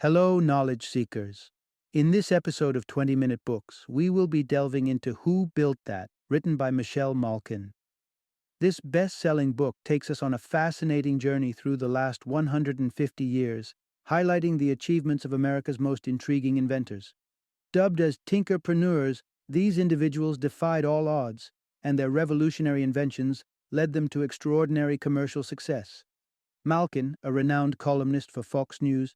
Hello, knowledge seekers. In this episode of 20-Minute Books, we will be delving into Who Built That, written by Malkin. This best-selling book takes us on a fascinating journey through the last 150 years, highlighting the achievements of America's most intriguing inventors. Dubbed as Tinkerpreneurs, these individuals defied all odds, and their revolutionary inventions led them to extraordinary commercial success. Malkin, a renowned columnist for Fox News,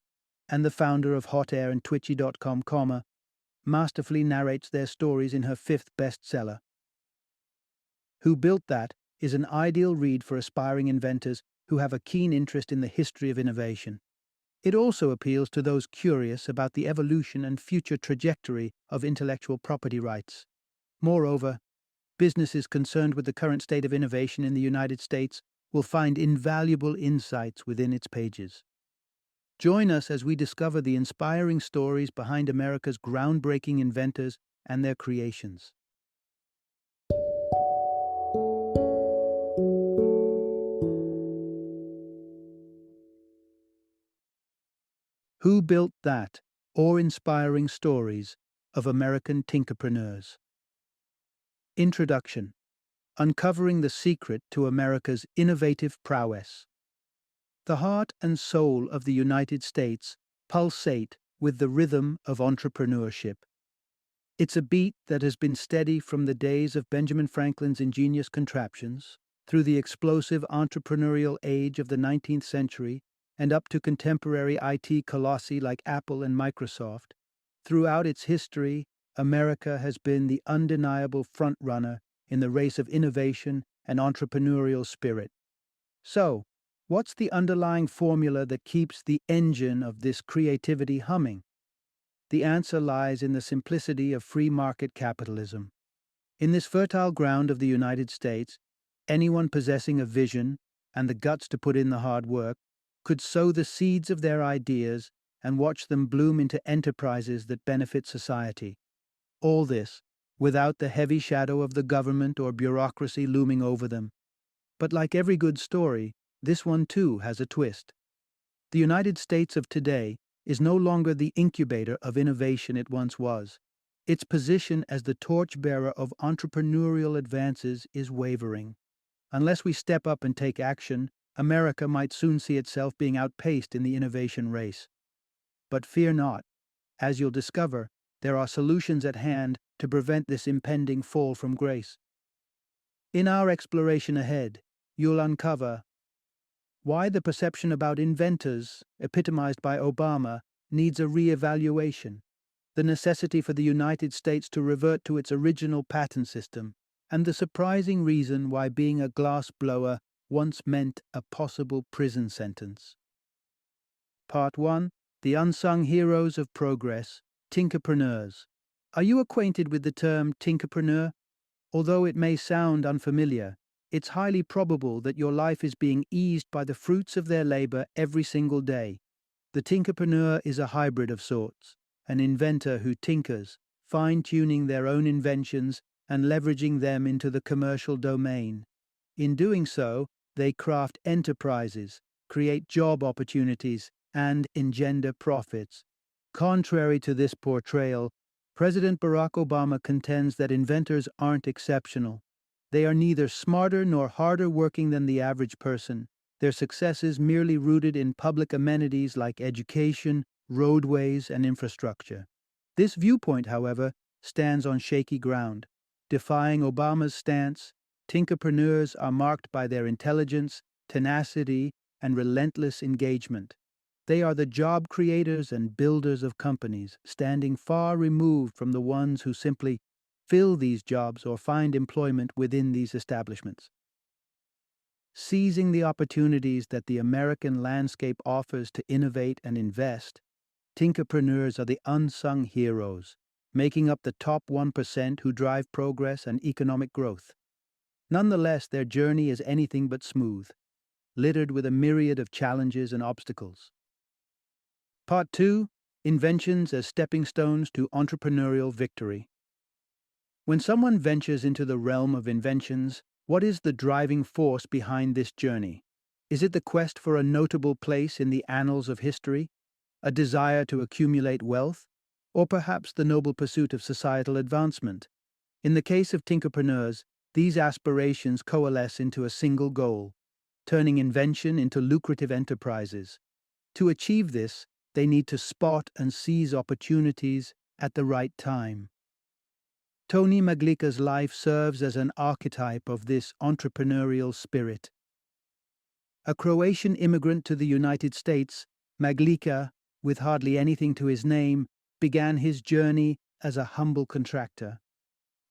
and the founder of Hot Air and Twitchy.com, masterfully narrates their stories in her fifth bestseller. Who Built That is an ideal read for aspiring inventors who have a keen interest in the history of innovation. It also appeals to those curious about the evolution and future trajectory of intellectual property rights. Moreover, businesses concerned with the current state of innovation in the United States will find invaluable insights within its pages. Join us as we discover the inspiring stories behind America's groundbreaking inventors and their creations. Who Built That? Awe-inspiring stories of American tinkerpreneurs. Introduction: Uncovering the secret to America's innovative prowess. The heart and soul of the United States pulsate with the rhythm of entrepreneurship. It's a beat that has been steady from the days of Benjamin Franklin's ingenious contraptions, through the explosive entrepreneurial age of the 19th century, and up to contemporary IT colossi like Apple and Microsoft. Throughout its history, America has been the undeniable front-runner in the race of innovation and entrepreneurial spirit. So, what's the underlying formula that keeps the engine of this creativity humming? The answer lies in the simplicity of free market capitalism. In this fertile ground of the United States, anyone possessing a vision and the guts to put in the hard work could sow the seeds of their ideas and watch them bloom into enterprises that benefit society. All this without the heavy shadow of the government or bureaucracy looming over them. But like every good story, this one too has a twist. The United States of today is no longer the incubator of innovation it once was. Its position as the torchbearer of entrepreneurial advances is wavering. Unless we step up and take action, America might soon see itself being outpaced in the innovation race. But fear not. As you'll discover, there are solutions at hand to prevent this impending fall from grace. In our exploration ahead, you'll uncover why the perception about inventors, epitomized by Obama, needs a re-evaluation, the necessity for the United States to revert to its original patent system, and the surprising reason why being a glass blower once meant a possible prison sentence. Part 1. The Unsung Heroes of Progress, Tinkerpreneurs. Are you acquainted with the term tinkerpreneur? Although it may sound unfamiliar, it's highly probable that your life is being eased by the fruits of their labor every single day. The tinkerpreneur is a hybrid of sorts, an inventor who tinkers, fine-tuning their own inventions and leveraging them into the commercial domain. In doing so, they craft enterprises, create job opportunities, and engender profits. Contrary to this portrayal, President Barack Obama contends that inventors aren't exceptional. They are neither smarter nor harder working than the average person. Their success is merely rooted in public amenities like education, roadways, and infrastructure. This viewpoint, however, stands on shaky ground. Defying Obama's stance, tinkerpreneurs are marked by their intelligence, tenacity, and relentless engagement. They are the job creators and builders of companies, standing far removed from the ones who simply fill these jobs or find employment within these establishments. Seizing the opportunities that the American landscape offers to innovate and invest, tinkerpreneurs are the unsung heroes, making up the top 1% who drive progress and economic growth. Nonetheless, their journey is anything but smooth, littered with a myriad of challenges and obstacles. Part 2. Inventions as Stepping Stones to Entrepreneurial Victory. When someone ventures into the realm of inventions, what is the driving force behind this journey? Is it the quest for a notable place in the annals of history? a desire to accumulate wealth, or perhaps the noble pursuit of societal advancement. In the case of Tinkerpreneurs, these aspirations coalesce into a single goal, turning invention into lucrative enterprises. To achieve this, they need to spot and seize opportunities at the right time. Tony Maglica's life serves as an archetype of this entrepreneurial spirit. A Croatian immigrant to the United States, Maglica, with hardly anything to his name, began his journey as a humble contractor.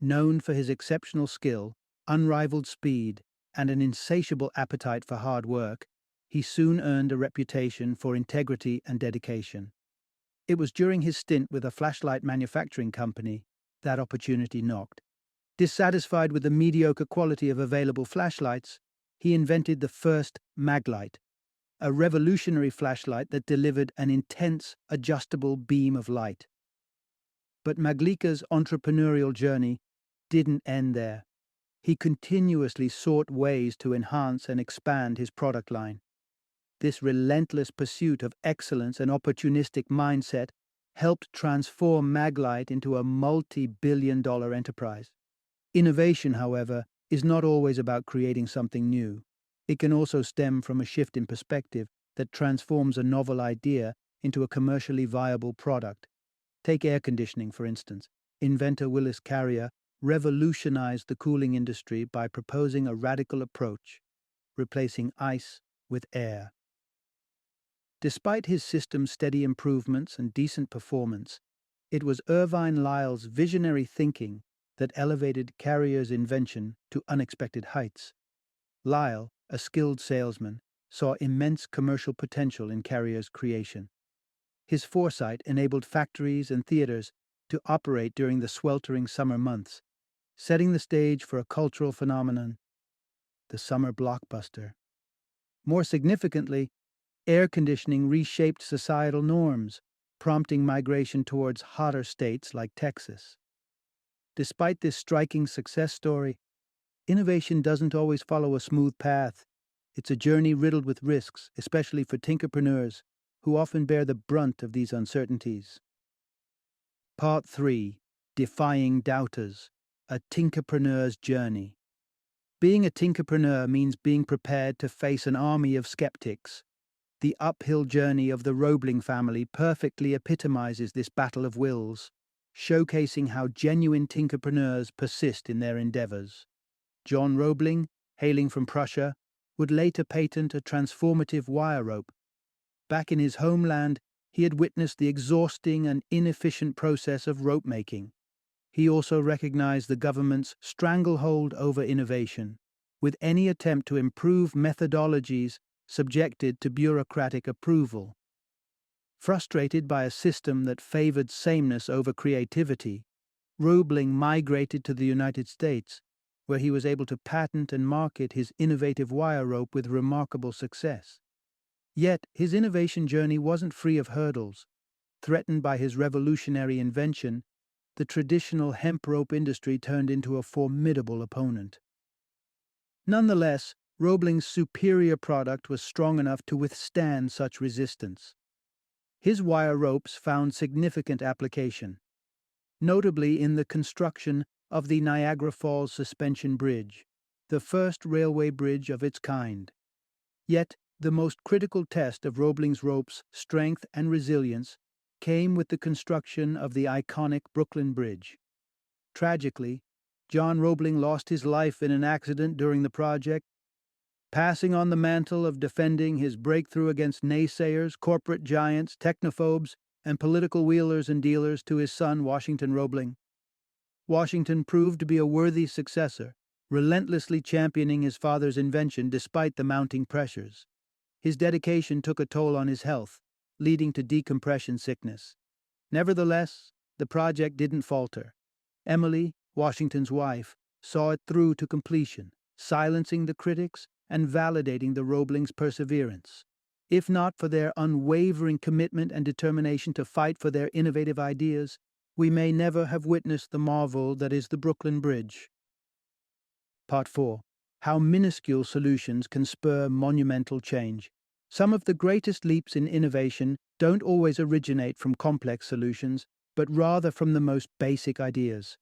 Known for his exceptional skill, unrivaled speed, and an insatiable appetite for hard work, he soon earned a reputation for integrity and dedication. It was during his stint with a flashlight manufacturing company that opportunity knocked. Dissatisfied with the mediocre quality of available flashlights, he invented the first Maglite, a revolutionary flashlight that delivered an intense, adjustable beam of light. But Maglica's entrepreneurial journey didn't end there. He continuously sought ways to enhance and expand his product line. This relentless pursuit of excellence and opportunistic mindset helped transform Maglite into a multi-billion-dollar enterprise. Innovation, however, is not always about creating something new. It can also stem from a shift in perspective that transforms a novel idea into a commercially viable product. Take air conditioning, for instance. Inventor Willis Carrier revolutionized the cooling industry by proposing a radical approach, replacing ice with air. Despite his system's steady improvements and decent performance, it was Irvine Lyle's visionary thinking that elevated Carrier's invention to unexpected heights. Lyle, a skilled salesman, saw immense commercial potential in Carrier's creation. His foresight enabled factories and theaters to operate during the sweltering summer months, setting the stage for a cultural phenomenon, the summer blockbuster. More significantly, air conditioning reshaped societal norms, prompting migration towards hotter states like Texas. Despite this striking success story, innovation doesn't always follow a smooth path. It's a journey riddled with risks, especially for tinkerpreneurs, who often bear the brunt of these uncertainties. Part 3. Defying Doubters, a Tinkerpreneur's Journey. Being a tinkerpreneur means being prepared to face an army of skeptics. The uphill journey of the Roebling family perfectly epitomizes this battle of wills, showcasing how genuine tinkerpreneurs persist in their endeavors. John Roebling, hailing from Prussia, would later patent a transformative wire rope. Back in his homeland, he had witnessed the exhausting and inefficient process of rope making. He also recognized the government's stranglehold over innovation, with any attempt to improve methodologies subjected to bureaucratic approval. Frustrated by a system that favored sameness over creativity, Roebling migrated to the United States, where he was able to patent and market his innovative wire rope with remarkable success. Yet, his innovation journey wasn't free of hurdles. Threatened by his revolutionary invention, the traditional hemp rope industry turned into a formidable opponent. Nonetheless, Roebling's superior product was strong enough to withstand such resistance. His wire ropes found significant application, notably in the construction of the Niagara Falls Suspension Bridge, the first railway bridge of its kind. Yet, the most critical test of Roebling's rope's strength and resilience came with the construction of the iconic Brooklyn Bridge. Tragically, John Roebling lost his life in an accident during the project, passing on the mantle of defending his breakthrough against naysayers, corporate giants, technophobes, and political wheelers and dealers to his son, Washington Roebling. Washington proved to be a worthy successor, relentlessly championing his father's invention despite the mounting pressures. His dedication took a toll on his health, leading to decompression sickness. Nevertheless, the project didn't falter. Emily, Washington's wife, saw it through to completion, silencing the critics and validating the Roeblings' perseverance. If not for their unwavering commitment and determination to fight for their innovative ideas, we may never have witnessed the marvel that is the Brooklyn Bridge. Part 4. How minuscule solutions can spur monumental change. Some of the greatest leaps in innovation don't always originate from complex solutions, but rather from the most basic ideas.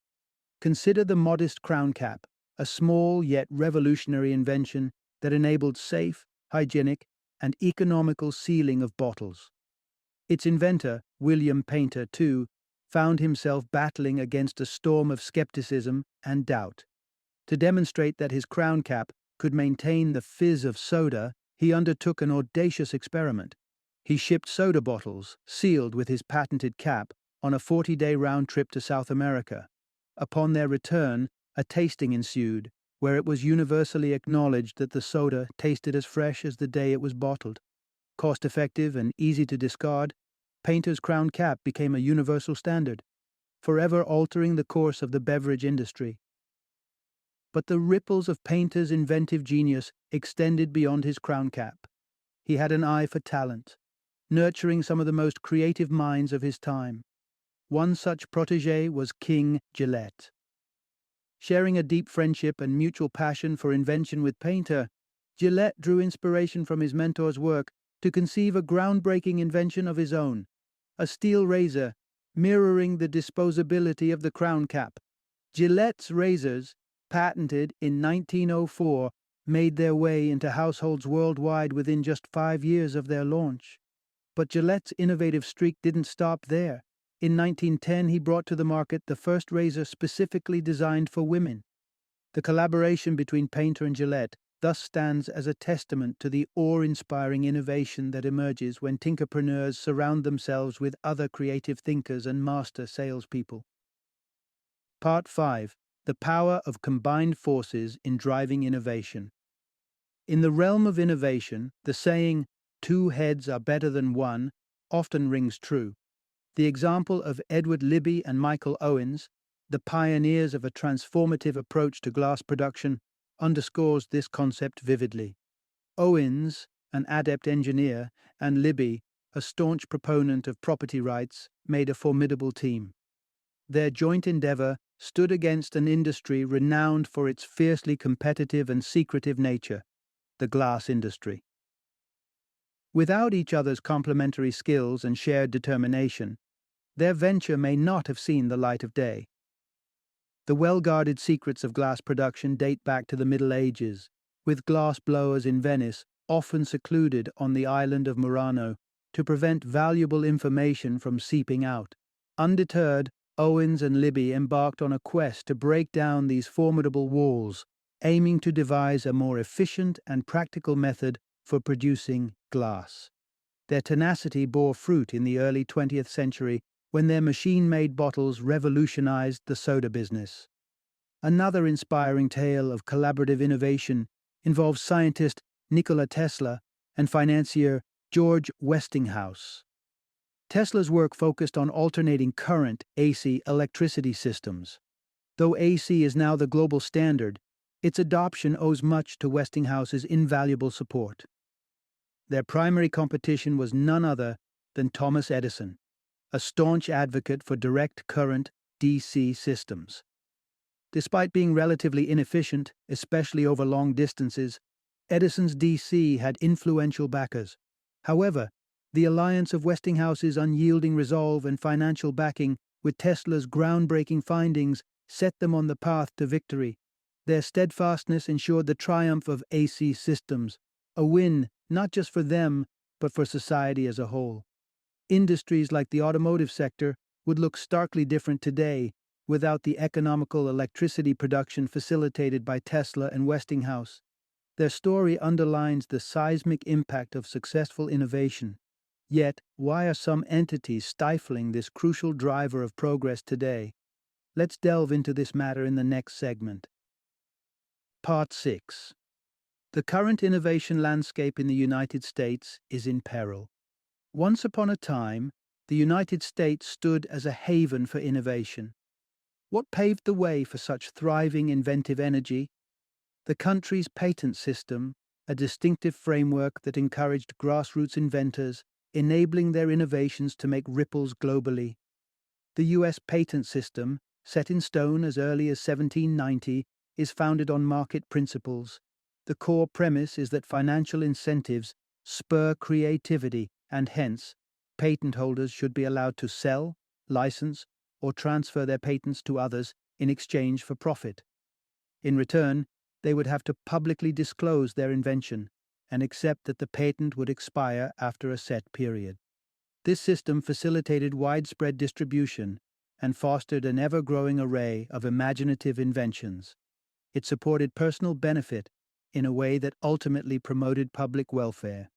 Consider the modest crown cap, a small yet revolutionary invention that enabled safe, hygienic, and economical sealing of bottles. Its inventor, William Painter, too, found himself battling against a storm of skepticism and doubt. To demonstrate that his crown cap could maintain the fizz of soda, he undertook an audacious experiment. He shipped soda bottles, sealed with his patented cap, on a 40-day round trip to South America. Upon their return, a tasting ensued, where it was universally acknowledged that the soda tasted as fresh as the day it was bottled. Cost-effective and easy to discard, Painter's crown cap became a universal standard, forever altering the course of the beverage industry. But the ripples of Painter's inventive genius extended beyond his crown cap. He had an eye for talent, nurturing some of the most creative minds of his time. One such protégé was King Gillette. Sharing a deep friendship and mutual passion for invention with Painter, Gillette drew inspiration from his mentor's work to conceive a groundbreaking invention of his own, a steel razor mirroring the disposability of the crown cap. Gillette's razors, patented in 1904, made their way into households worldwide within just 5 years of their launch. But Gillette's innovative streak didn't stop there. In 1910, he brought to the market the first razor specifically designed for women. The collaboration between Painter and Gillette thus stands as a testament to the awe-inspiring innovation that emerges when tinkerpreneurs surround themselves with other creative thinkers and master salespeople. Part 5. The power of combined forces in driving innovation. In the realm of innovation, the saying, "two heads are better than one," often rings true. The example of Edward Libby and Michael Owens, the pioneers of a transformative approach to glass production, underscores this concept vividly. Owens, an adept engineer, and Libby, a staunch proponent of property rights, made a formidable team. Their joint endeavor stood against an industry renowned for its fiercely competitive and secretive nature, the glass industry. Without each other's complementary skills and shared determination, their venture may not have seen the light of day. The well-guarded secrets of glass production date back to the Middle Ages, with glass blowers in Venice often secluded on the island of Murano to prevent valuable information from seeping out. Undeterred, Owens and Libby embarked on a quest to break down these formidable walls, aiming to devise a more efficient and practical method for producing glass. Their tenacity bore fruit in the early 20th century when their machine-made bottles revolutionized the soda business. Another inspiring tale of collaborative innovation involves scientist Nikola Tesla and financier George Westinghouse. Tesla's work focused on alternating current AC electricity systems. Though AC is now the global standard, its adoption owes much to Westinghouse's invaluable support. Their primary competition was none other than Thomas Edison, a staunch advocate for direct current DC systems. Despite being relatively inefficient, especially over long distances, Edison's DC had influential backers. However, the alliance of Westinghouse's unyielding resolve and financial backing with Tesla's groundbreaking findings set them on the path to victory. Their steadfastness ensured the triumph of AC systems, a win not just for them, but for society as a whole. Industries like the automotive sector would look starkly different today without the economical electricity production facilitated by Tesla and Westinghouse. Their story underlines the seismic impact of successful innovation. Yet, why are some entities stifling this crucial driver of progress today? Let's delve into this matter in the next segment. Part 6. The current innovation landscape in the United States is in peril. Once upon a time, the United States stood as a haven for innovation. What paved the way for such thriving inventive energy? The country's patent system, a distinctive framework that encouraged grassroots inventors, enabling their innovations to make ripples globally. The U.S. patent system, set in stone as early as 1790, is founded on market principles. The core premise is that financial incentives spur creativity, and hence, patent holders should be allowed to sell, license, or transfer their patents to others in exchange for profit. In return, they would have to publicly disclose their invention and accept that the patent would expire after a set period. This system facilitated widespread distribution and fostered an ever-growing array of imaginative inventions. It supported personal benefit in a way that ultimately promoted public welfare.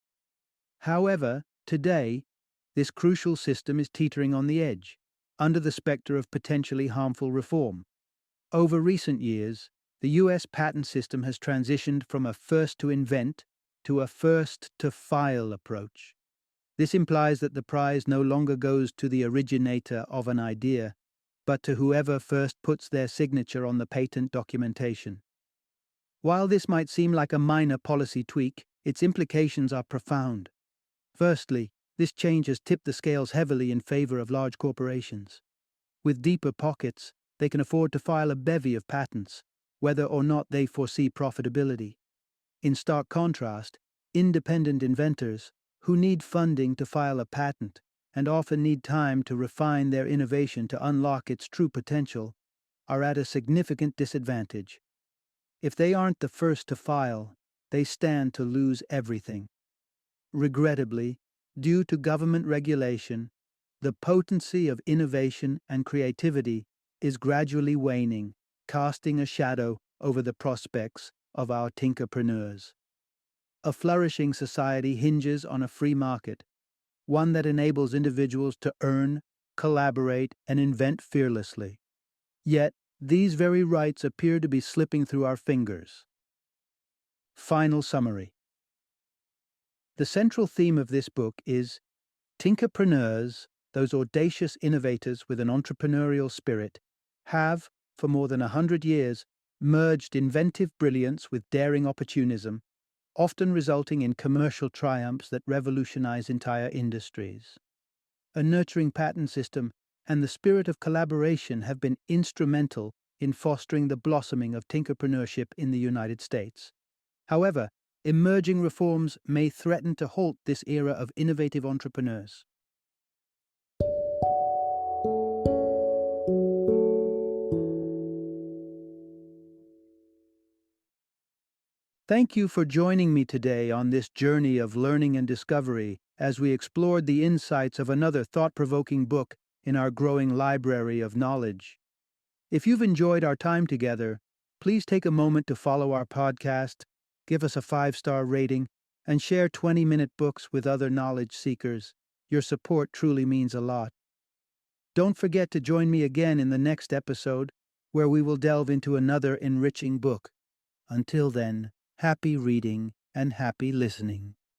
However, today, this crucial system is teetering on the edge, under the specter of potentially harmful reform. Over recent years, the U.S. patent system has transitioned from a first-to-invent to a first-to-file approach. This implies that the prize no longer goes to the originator of an idea, but to whoever first puts their signature on the patent documentation. While this might seem like a minor policy tweak, its implications are profound. Firstly, this change has tipped the scales heavily in favor of large corporations. With deeper pockets, they can afford to file a bevy of patents, whether or not they foresee profitability. In stark contrast, independent inventors, who need funding to file a patent and often need time to refine their innovation to unlock its true potential, are at a significant disadvantage. If they aren't the first to file, they stand to lose everything. Regrettably, due to government regulation, the potency of innovation and creativity is gradually waning, casting a shadow over the prospects of our tinkerpreneurs. A flourishing society hinges on a free market, one that enables individuals to earn, collaborate, and invent fearlessly. Yet, these very rights appear to be slipping through our fingers. Final summary. The central theme of this book is Tinkerpreneurs, those audacious innovators with an entrepreneurial spirit, have, for more than 100 years, merged inventive brilliance with daring opportunism, often resulting in commercial triumphs that revolutionize entire industries. A nurturing patent system and the spirit of collaboration have been instrumental in fostering the blossoming of tinkerpreneurship in the United States. However, emerging reforms may threaten to halt this era of innovative entrepreneurs. Thank you for joining me today on this journey of learning and discovery as we explored the insights of another thought-provoking book in our growing library of knowledge. If you've enjoyed our time together, please take a moment to follow our podcast, give us a 5-star rating, and share 20-minute books with other knowledge seekers. Your support truly means a lot. Don't forget to join me again in the next episode, where we will delve into another enriching book. Until then, happy reading and happy listening.